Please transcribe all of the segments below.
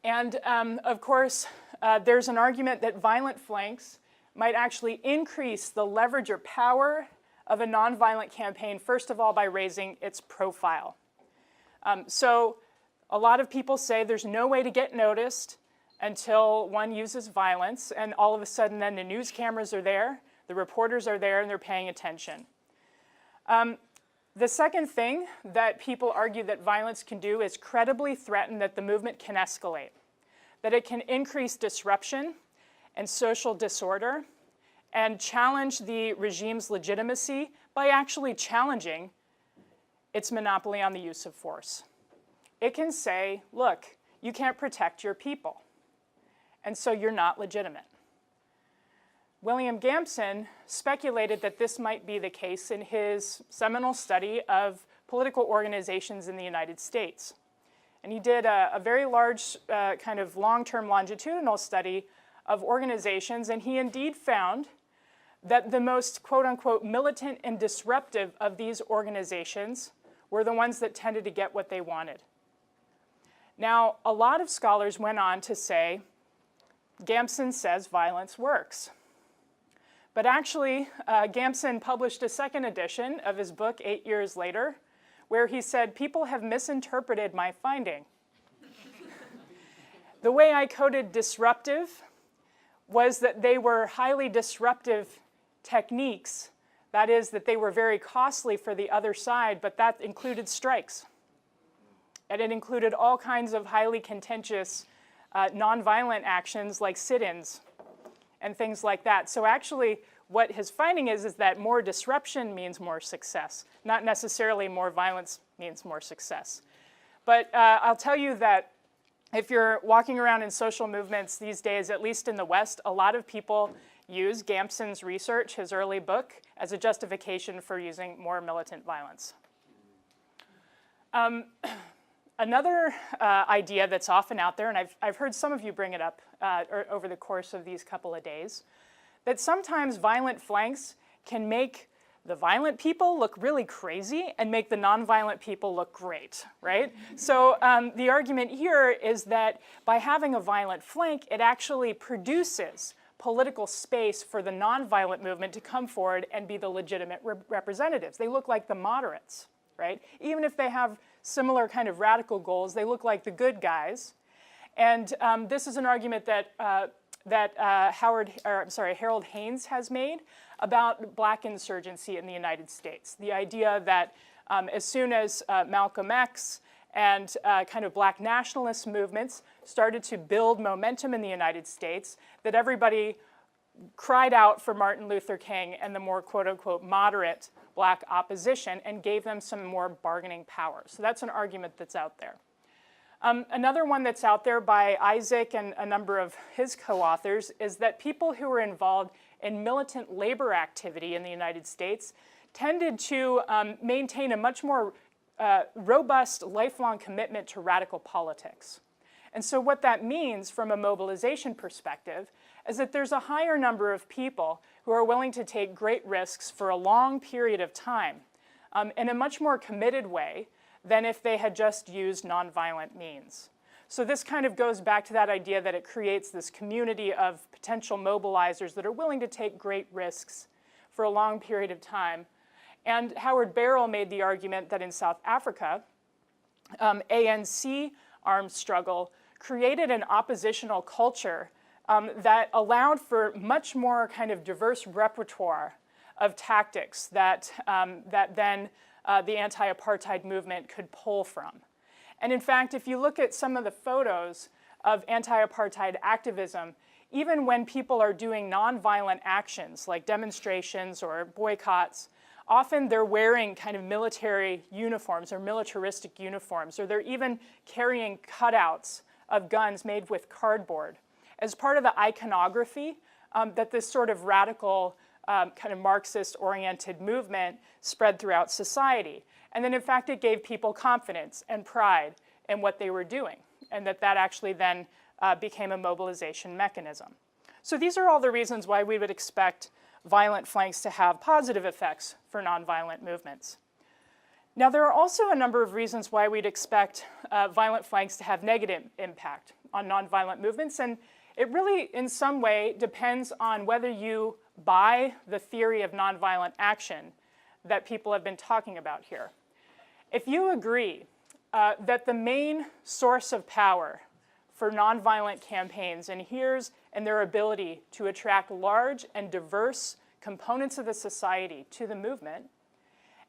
And of course, there's an argument that violent flanks might actually increase the leverage or power of a nonviolent campaign, first of all, by raising its profile. So a lot of people say there's no way to get noticed until one uses violence, and all of a sudden then the news cameras are there, the reporters are there, and they're paying attention. The second thing that people argue that violence can do is credibly threaten that the movement can escalate, that it can increase disruption and social disorder, and challenge the regime's legitimacy by actually challenging its monopoly on the use of force. It can say, look, you can't protect your people, and so you're not legitimate. William Gampson speculated that this might be the case in his seminal study of political organizations in the United States. And he did a very large kind of long-term longitudinal study of organizations, and he indeed found that the most quote-unquote militant and disruptive of these organizations were the ones that tended to get what they wanted. Now, a lot of scholars went on to say, Gampson says violence works. But actually, Gampson published a second edition of his book 8 years later, where he said, people have misinterpreted my finding. The way I coded disruptive was that they were highly disruptive techniques. That is, that they were very costly for the other side, but that included strikes. And it included all kinds of highly contentious nonviolent actions like sit-ins and things like that. So actually, what his finding is that more disruption means more success, not necessarily more violence means more success. But I'll tell you that if you're walking around in social movements these days, at least in the West, a lot of people use Gampson's research, his early book, as a justification for using more militant violence. Another idea that's often out there, and I've heard some of you bring it up over the course of these couple of days, that sometimes violent flanks can make the violent people look really crazy and make the nonviolent people look great, right? So the argument here is that by having a violent flank, it actually produces political space for the nonviolent movement to come forward and be the legitimate representatives. They look like the moderates, right? Even if they have similar kind of radical goals, they look like the good guys. And this is an argument that Harold Haynes has made about black insurgency in the United States. The idea that as soon as Malcolm X and kind of black nationalist movements started to build momentum in the United States, that everybody cried out for Martin Luther King and the more quote-unquote moderate black opposition and gave them some more bargaining power. So that's an argument that's out there. Another one that's out there by Isaac and a number of his co-authors is that people who were involved in militant labor activity in the United States tended to maintain a much more robust, lifelong commitment to radical politics. And so what that means from a mobilization perspective is that there's a higher number of people who are willing to take great risks for a long period of time in a much more committed way than if they had just used nonviolent means. So this kind of goes back to that idea that it creates this community of potential mobilizers that are willing to take great risks for a long period of time. And Howard Barrell made the argument that in South Africa, ANC armed struggle created an oppositional culture that allowed for much more kind of diverse repertoire of tactics that then the anti-apartheid movement could pull from. And in fact, if you look at some of the photos of anti-apartheid activism, even when people are doing nonviolent actions like demonstrations or boycotts, often they're wearing kind of military uniforms or militaristic uniforms, or they're even carrying cutouts of guns made with cardboard as part of the iconography that this sort of radical kind of Marxist-oriented movement spread throughout society. And then, in fact, it gave people confidence and pride in what they were doing, and that actually then became a mobilization mechanism. So these are all the reasons why we would expect violent flanks to have positive effects for nonviolent movements. Now, there are also a number of reasons why we'd expect violent flanks to have negative impact. on nonviolent movements, and it really, in some way, depends on whether you buy the theory of nonviolent action that people have been talking about here. If you agree that the main source of power for nonviolent campaigns inheres in their ability to attract large and diverse components of the society to the movement,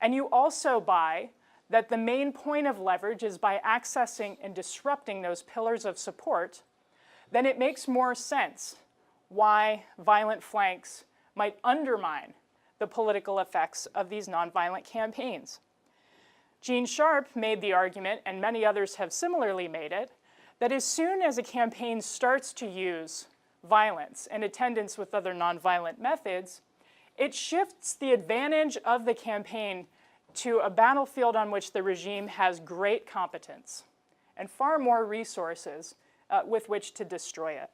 and you also buy that the main point of leverage is by accessing and disrupting those pillars of support, then it makes more sense why violent flanks might undermine the political effects of these nonviolent campaigns. Gene Sharp made the argument, and many others have similarly made it, that as soon as a campaign starts to use violence in attendance with other nonviolent methods, it shifts the advantage of the campaign to a battlefield on which the regime has great competence and far more resources with which to destroy it.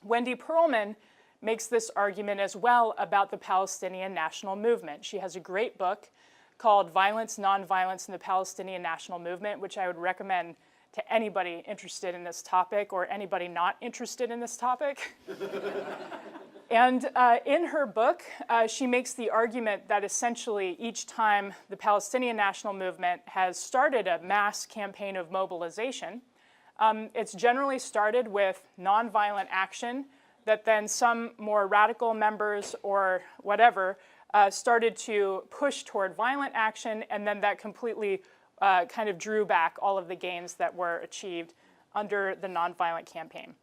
Wendy Perlman makes this argument as well about the Palestinian national movement. She has a great book called Violence, Nonviolence in the Palestinian National Movement, which I would recommend to anybody interested in this topic or anybody not interested in this topic. And in her book, she makes the argument that essentially each time the Palestinian national movement has started a mass campaign of mobilization, it's generally started with nonviolent action that then some more radical members or whatever started to push toward violent action, and then that completely kind of drew back all of the gains that were achieved under the nonviolent campaign.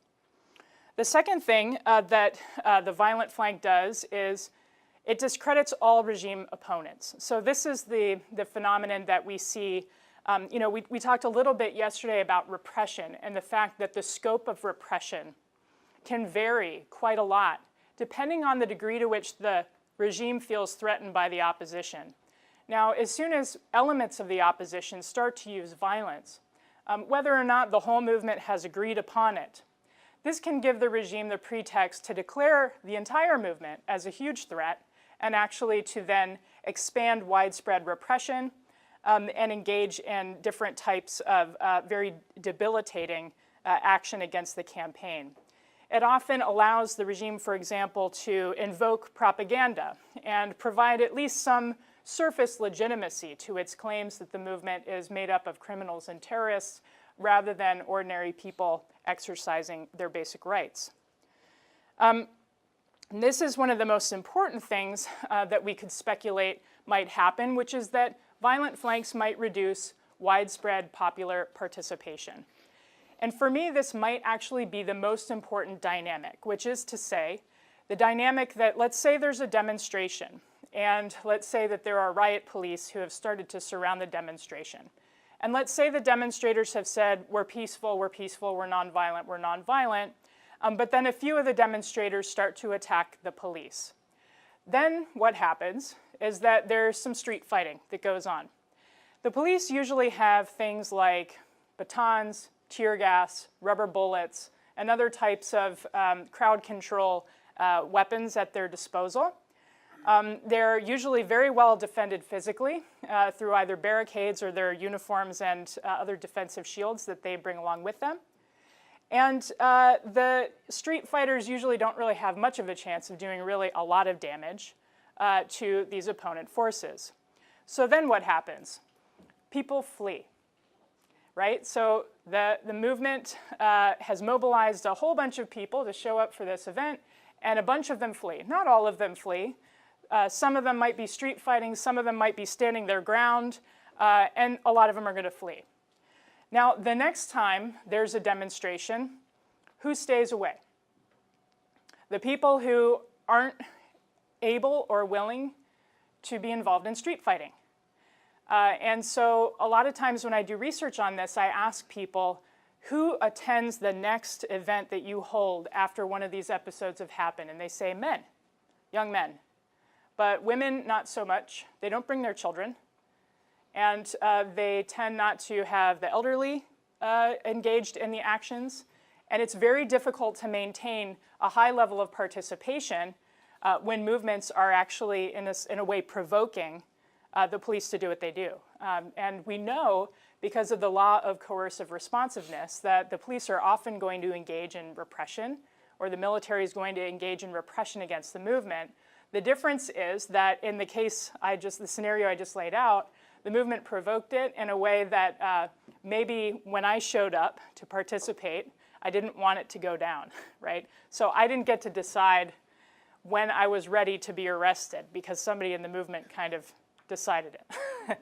The second thing that the violent flank does is it discredits all regime opponents. So this is the phenomenon that we see. We talked a little bit yesterday about repression and the fact that the scope of repression can vary quite a lot depending on the degree to which the regime feels threatened by the opposition. Now, as soon as elements of the opposition start to use violence, whether or not the whole movement has agreed upon it, this can give the regime the pretext to declare the entire movement as a huge threat and actually to then expand widespread repression and engage in different types of very debilitating action against the campaign. It often allows the regime, for example, to invoke propaganda and provide at least some surface legitimacy to its claims that the movement is made up of criminals and terrorists rather than ordinary people exercising their basic rights. This is one of the most important things that we could speculate might happen, which is that violent flanks might reduce widespread popular participation. And for me, this might actually be the most important dynamic, which is to say, the dynamic that, let's say there's a demonstration, and let's say that there are riot police who have started to surround the demonstration. And let's say the demonstrators have said, we're peaceful, we're peaceful, we're nonviolent, we're nonviolent, but then a few of the demonstrators start to attack the police. Then what happens is that there's some street fighting that goes on. The police usually have things like batons, tear gas, rubber bullets, and other types of crowd control weapons at their disposal. They're usually very well defended physically through either barricades or their uniforms and other defensive shields that they bring along with them. And the street fighters usually don't really have much of a chance of doing really a lot of damage to these opponent forces. So then what happens? People flee, right? So the movement has mobilized a whole bunch of people to show up for this event, and a bunch of them flee. Not all of them flee. Some of them might be street fighting, some of them might be standing their ground, and a lot of them are going to flee. Now, the next time there's a demonstration, who stays away? The people who aren't able or willing to be involved in street fighting. And so a lot of times when I do research on this, I ask people, who attends the next event that you hold after one of these episodes have happened? And they say men, young men. But women, not so much. They don't bring their children. And they tend not to have the elderly engaged in the actions. And it's very difficult to maintain a high level of participation when movements are actually, in a way, provoking the police to do what they do. And we know because of the law of coercive responsiveness, that the police are often going to engage in repression, or the military is going to engage in repression against the movement. The difference is that in the case the scenario I just laid out, the movement provoked it in a way that maybe when I showed up to participate, I didn't want it to go down, right? So I didn't get to decide when I was ready to be arrested because somebody in the movement kind of decided it.